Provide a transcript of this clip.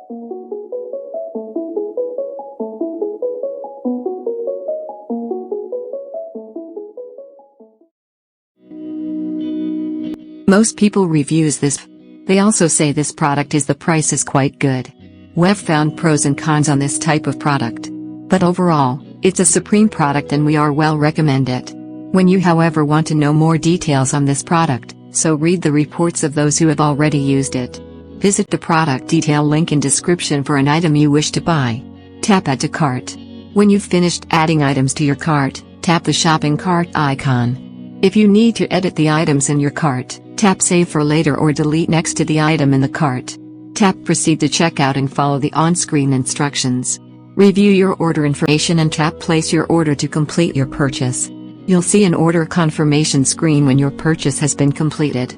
Most people reviews this. They also say this product the price is quite good. We've found pros and cons on this type of product. But overall, it's a supreme product and we are well recommend it. When you however want to know more details on this product, so read the reports of those who have already used it. Visit the product detail link in description for an item you wish to buy. Tap Add to Cart. When you've finished adding items to your cart, tap the shopping cart icon. If you need to edit the items in your cart, tap Save for later or delete next to the item in the cart. Tap Proceed to checkout and follow the on-screen instructions. Review your order information and tap Place your order to complete your purchase. You'll see an order confirmation screen when your purchase has been completed.